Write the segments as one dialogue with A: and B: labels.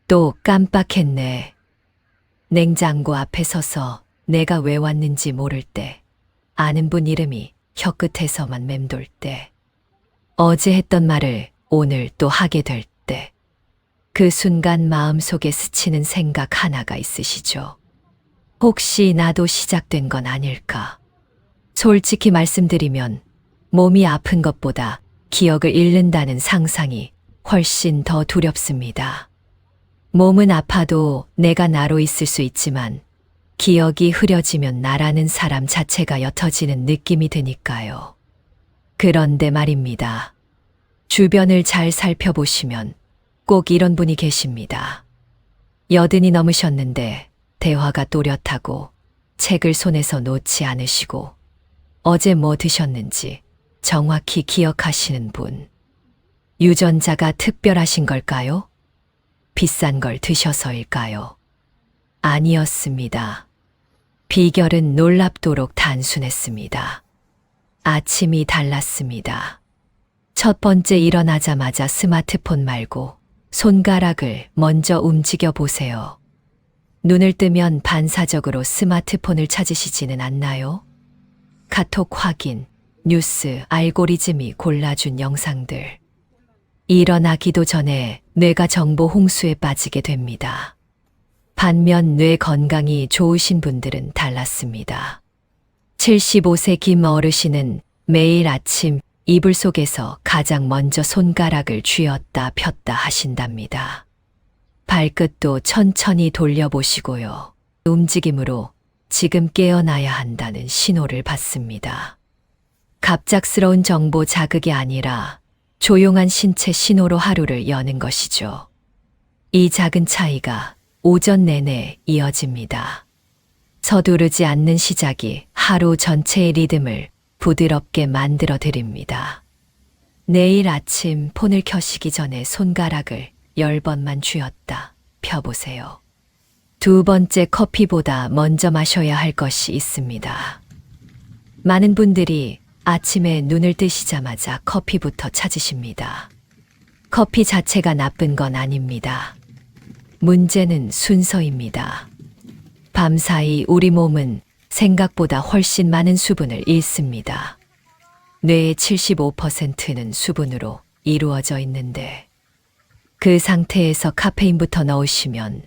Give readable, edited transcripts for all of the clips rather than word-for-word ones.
A: 또 깜빡했네. 냉장고 앞에 서서 내가 왜 왔는지 모를 때, 아는 분 이름이 혀끝에서만 맴돌 때, 어제 했던 말을 오늘 또 하게 될 때, 그 순간 마음속에 스치는 생각 하나가 있으시죠? 혹시 나도 시작된 건 아닐까? 솔직히 말씀드리면 몸이 아픈 것보다 기억을 잃는다는 상상이 훨씬 더 두렵습니다. 몸은 아파도 내가 나로 있을 수 있지만 기억이 흐려지면 나라는 사람 자체가 옅어지는 느낌이 드니까요. 그런데 말입니다. 주변을 잘 살펴보시면 꼭 이런 분이 계십니다. 80이 넘으셨는데 대화가 또렷하고 책을 손에서 놓지 않으시고 어제 뭐 드셨는지 정확히 기억하시는 분. 유전자가 특별하신 걸까요? 비싼 걸 드셔서일까요? 아니었습니다. 비결은 놀랍도록 단순했습니다. 아침이 달랐습니다. 첫 번째 일어나자마자 스마트폰 말고 손가락을 먼저 움직여 보세요. 눈을 뜨면 반사적으로 스마트폰을 찾으시지는 않나요? 카톡 확인, 뉴스, 알고리즘이 골라준 영상들. 일어나기도 전에 뇌가 정보 홍수에 빠지게 됩니다. 반면 뇌 건강이 좋으신 분들은 달랐습니다. 75세 김 어르신은 매일 아침 이불 속에서 가장 먼저 손가락을 쥐었다 폈다 하신답니다. 발끝도 천천히 돌려보시고요. 움직임으로 지금 깨어나야 한다는 신호를 받습니다. 갑작스러운 정보 자극이 아니라 조용한 신체 신호로 하루를 여는 것이죠. 이 작은 차이가 오전 내내 이어집니다. 서두르지 않는 시작이 하루 전체의 리듬을 부드럽게 만들어 드립니다. 내일 아침 폰을 켜시기 전에 손가락을 10번만 쥐었다 펴보세요. 두 번째, 커피보다 먼저 마셔야 할 것이 있습니다. 많은 분들이 아침에 눈을 뜨시자마자 커피부터 찾으십니다. 커피 자체가 나쁜 건 아닙니다. 문제는 순서입니다. 밤사이 우리 몸은 생각보다 훨씬 많은 수분을 잃습니다. 뇌의 75%는 수분으로 이루어져 있는데 그 상태에서 카페인부터 넣으시면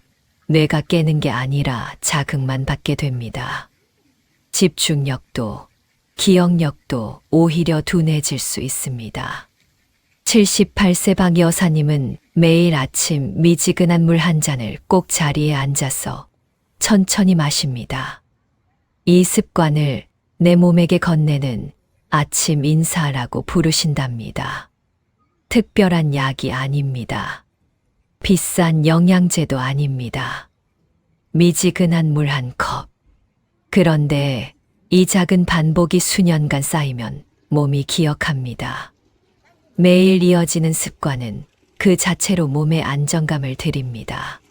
A: 뇌가 깨는 게 아니라 자극만 받게 됩니다. 집중력도 기억력도 오히려 둔해질 수 있습니다. 78세 박 여사님은 매일 아침 미지근한 물 한 잔을 꼭 자리에 앉아서 천천히 마십니다. 이 습관을 내 몸에게 건네는 아침 인사라고 부르신답니다. 특별한 약이 아닙니다. 비싼 영양제도 아닙니다. 미지근한 물 한 컵. 그런데 이 작은 반복이 수년간 쌓이면 몸이 기억합니다. 매일 이어지는 습관은 그 자체로 몸에 안정감을 드립니다.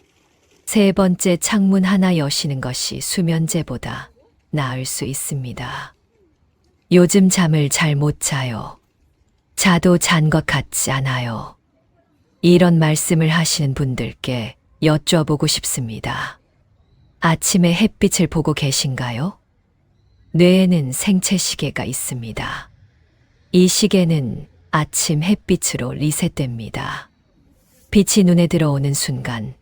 A: 세 번째, 창문 하나 여시는 것이 수면제보다 나을 수 있습니다. 요즘 잠을 잘 못 자요. 자도 잔 것 같지 않아요. 이런 말씀을 하시는 분들께 여쭤보고 싶습니다. 아침에 햇빛을 보고 계신가요? 뇌에는 생체 시계가 있습니다. 이 시계는 아침 햇빛으로 리셋됩니다. 빛이 눈에 들어오는 순간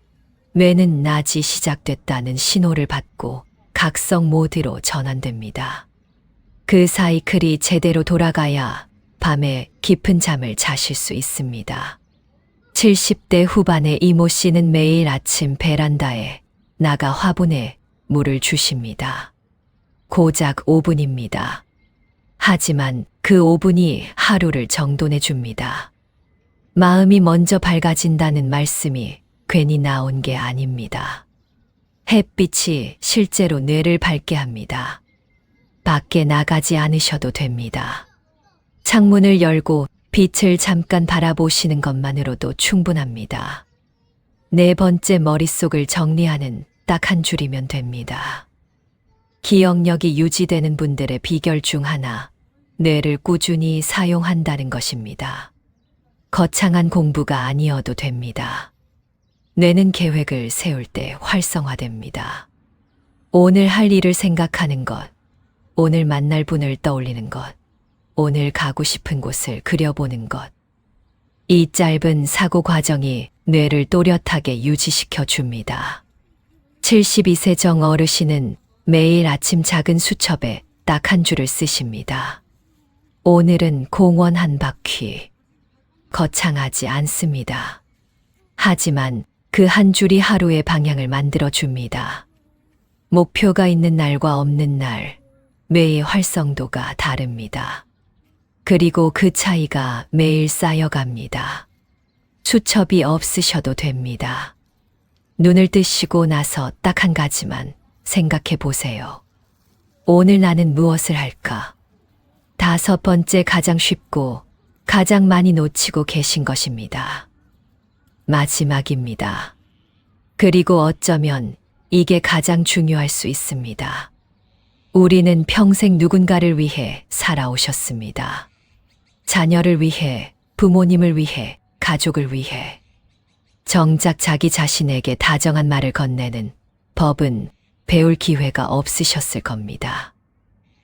A: 뇌는 낮이 시작됐다는 신호를 받고 각성 모드로 전환됩니다. 그 사이클이 제대로 돌아가야 밤에 깊은 잠을 자실 수 있습니다. 70대 후반의 이모 씨는 매일 아침 베란다에 나가 화분에 물을 주십니다. 고작 5분입니다. 하지만 그 5분이 하루를 정돈해 줍니다. 마음이 먼저 밝아진다는 말씀이 괜히 나온 게 아닙니다. 햇빛이 실제로 뇌를 밝게 합니다. 밖에 나가지 않으셔도 됩니다. 창문을 열고 빛을 잠깐 바라보시는 것만으로도 충분합니다. 네 번째, 머릿속을 정리하는 딱 한 줄이면 됩니다. 기억력이 유지되는 분들의 비결 중 하나, 뇌를 꾸준히 사용한다는 것입니다. 거창한 공부가 아니어도 됩니다. 뇌는 계획을 세울 때 활성화됩니다. 오늘 할 일을 생각하는 것, 오늘 만날 분을 떠올리는 것, 오늘 가고 싶은 곳을 그려보는 것. 이 짧은 사고 과정이 뇌를 또렷하게 유지시켜 줍니다. 72세 정 어르신은 매일 아침 작은 수첩에 딱 한 줄을 쓰십니다. 오늘은 공원 한 바퀴. 거창하지 않습니다. 하지만 그 한 줄이 하루의 방향을 만들어 줍니다. 목표가 있는 날과 없는 날, 뇌의 활성도가 다릅니다. 그리고 그 차이가 매일 쌓여갑니다. 수첩이 없으셔도 됩니다. 눈을 뜨시고 나서 딱 한 가지만 생각해 보세요. 오늘 나는 무엇을 할까? 5번째 가장 쉽고 가장 많이 놓치고 계신 것입니다. 마지막입니다. 그리고 어쩌면 이게 가장 중요할 수 있습니다. 우리는 평생 누군가를 위해 살아오셨습니다. 자녀를 위해, 부모님을 위해, 가족을 위해. 정작 자기 자신에게 다정한 말을 건네는 법은 배울 기회가 없으셨을 겁니다.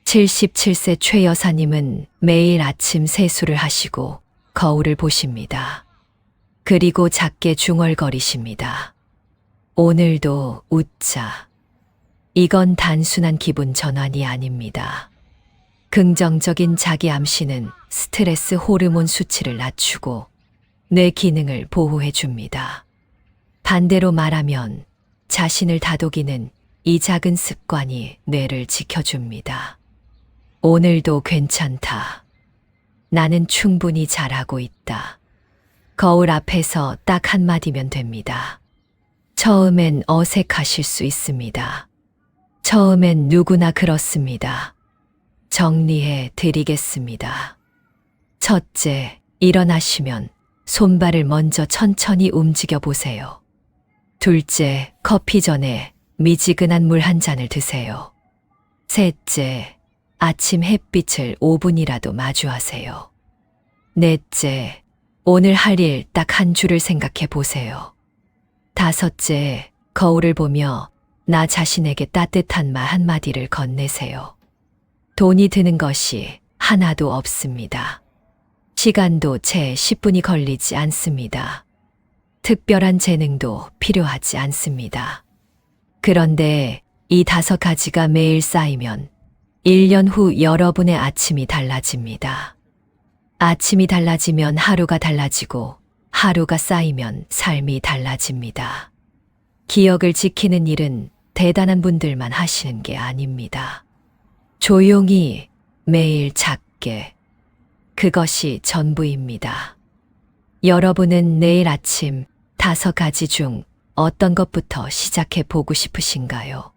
A: 77세 최 여사님은 매일 아침 세수를 하시고 거울을 보십니다. 그리고 작게 중얼거리십니다. 오늘도 웃자. 이건 단순한 기분 전환이 아닙니다. 긍정적인 자기 암시는 스트레스 호르몬 수치를 낮추고 뇌 기능을 보호해 줍니다. 반대로 말하면 자신을 다독이는 이 작은 습관이 뇌를 지켜줍니다. 오늘도 괜찮다. 나는 충분히 잘하고 있다. 거울 앞에서 딱 한마디면 됩니다. 처음엔 어색하실 수 있습니다. 처음엔 누구나 그렇습니다. 정리해 드리겠습니다. 첫째, 일어나시면 손발을 먼저 천천히 움직여 보세요. 둘째, 커피 전에 미지근한 물 한 잔을 드세요. 셋째, 아침 햇빛을 5분이라도 마주하세요. 넷째, 오늘 할 일 딱 한 줄을 생각해 보세요. 다섯째, 거울을 보며 나 자신에게 따뜻한 말 한마디를 건네세요. 돈이 드는 것이 하나도 없습니다. 시간도 채 10분이 걸리지 않습니다. 특별한 재능도 필요하지 않습니다. 그런데 이 5가지가 매일 쌓이면 1년 후 여러분의 아침이 달라집니다. 아침이 달라지면 하루가 달라지고 하루가 쌓이면 삶이 달라집니다. 기억을 지키는 일은 대단한 분들만 하시는 게 아닙니다. 조용히 매일 작게. 그것이 전부입니다. 여러분은 내일 아침 5가지 중 어떤 것부터 시작해 보고 싶으신가요?